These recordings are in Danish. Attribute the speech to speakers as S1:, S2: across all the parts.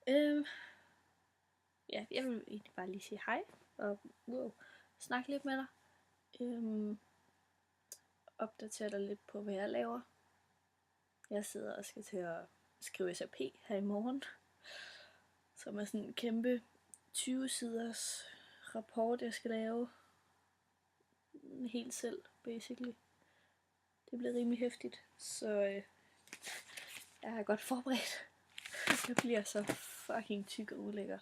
S1: Øhm, ja, jeg vil egentlig bare lige sige hej og snakke lidt med dig. Opdatere dig lidt på, hvad jeg laver. Jeg sidder og skal til at skrive SAP her i morgen, som er sådan en kæmpe 20-siders rapport, jeg skal lave helt selv, basically. Det bliver rimelig hæftigt, så jeg er godt forberedt. Jeg bliver så fucking tyk og ulækker.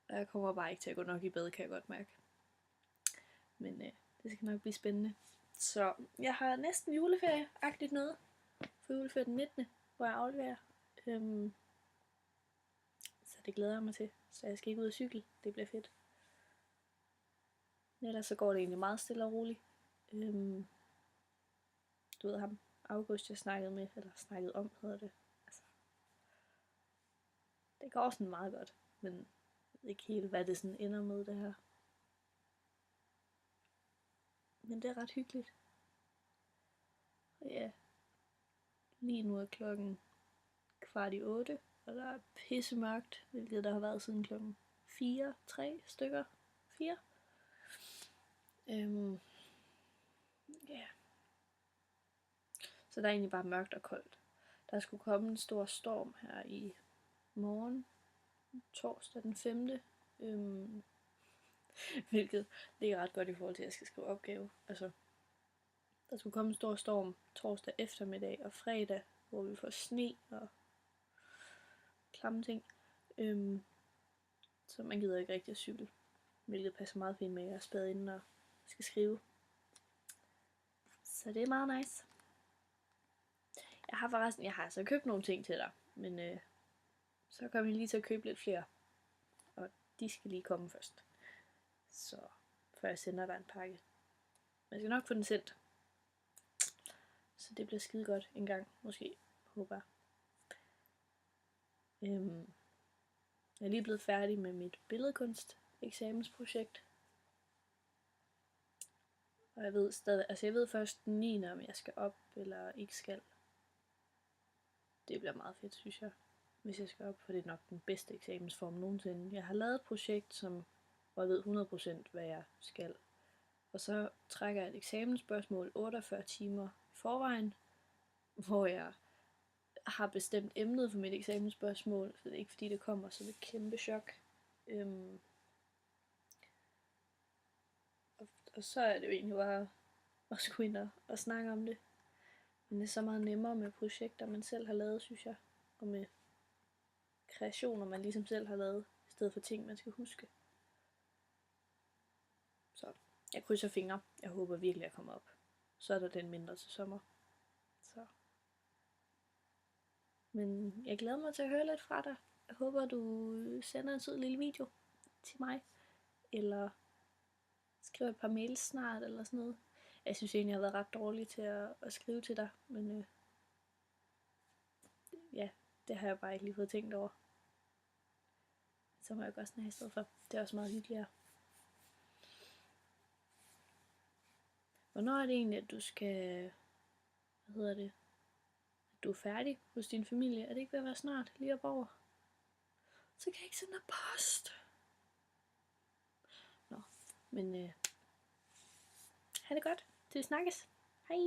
S1: Og jeg kommer bare ikke til at gå nok i bad, kan jeg godt mærke. Men det skal nok blive spændende. Så jeg har næsten juleferie-agtigt noget. For juleferie den 19. hvor jeg afleverer. Så det glæder jeg mig til. Så jeg skal ikke ud og cykle. Det bliver fedt. Ellers så går det egentlig meget stille og roligt. Du ved ham, August, jeg snakkede med, eller snakkede om, hedder det. Altså, det går sådan meget godt, men jeg ved ikke helt, hvad det sådan ender med, det her. Men det er ret hyggeligt. Og ja, lige nu er klokken 7:15, og der er pisse mørkt, hvilket der har været siden klokken 3 stykker. 4. Ja. Så der er egentlig bare mørkt og koldt. Der skulle komme en stor storm her i morgen, torsdag den 5. Hvilket ligger ret godt i forhold til, at jeg skal skrive opgave. Altså, der skulle komme en stor storm torsdag eftermiddag og fredag, hvor vi får sne og klamme ting. Så man gider ikke rigtig at cykle, hvilket passer meget fint med, at jeg er spadet inden og skal skrive. Så det er meget nice. Jeg har altså købt nogle ting til dig, men så kommer jeg lige til at købe lidt flere. Og de skal lige komme først. Så før jeg sender dig en pakke. Men jeg skal nok få den sendt. Så det bliver skide godt en gang, måske. Håber jeg. Jeg er lige blevet færdig med mit billedkunst eksamensprojekt. Og jeg ved først den 9. om jeg skal op eller ikke skal. Det bliver meget fedt, synes jeg. Hvis jeg skal op, for det er nok den bedste eksamensform nogensinde. Jeg har lavet et projekt, hvor jeg ved 100% hvad jeg skal. Og så trækker jeg et eksamensspørgsmål 48 timer i forvejen, hvor jeg har bestemt emnet for mit eksamensspørgsmål, så det er ikke fordi det kommer som et kæmpe chok. Og så er det jo egentlig bare at skulle ind og snakke om det. Men det er så meget nemmere med projekter, man selv har lavet, synes jeg. Og med kreationer, man ligesom selv har lavet, i stedet for ting, man skal huske. Så jeg krydser fingre. Jeg håber virkelig, at jeg kommer op. Så er der den mindre til sommer. Så. Men jeg glæder mig til at høre lidt fra dig. Jeg håber, du sender en sød lille video til mig. Eller skriver et par mails snart, eller sådan noget. Jeg synes egentlig, jeg har været ret dårlig til at skrive til dig. Men ja, det har jeg bare ikke lige fået tænkt over. Så må jeg gøre sådan her i stedet for. Det er også meget hyggeligere. Hvornår er det egentlig, at du skal... at du er færdig hos din familie? Er det ikke ved at være snart lige op over? Så kan jeg ikke sende dig post. Nå, men ha' det godt. Til vi snakkes. Hej.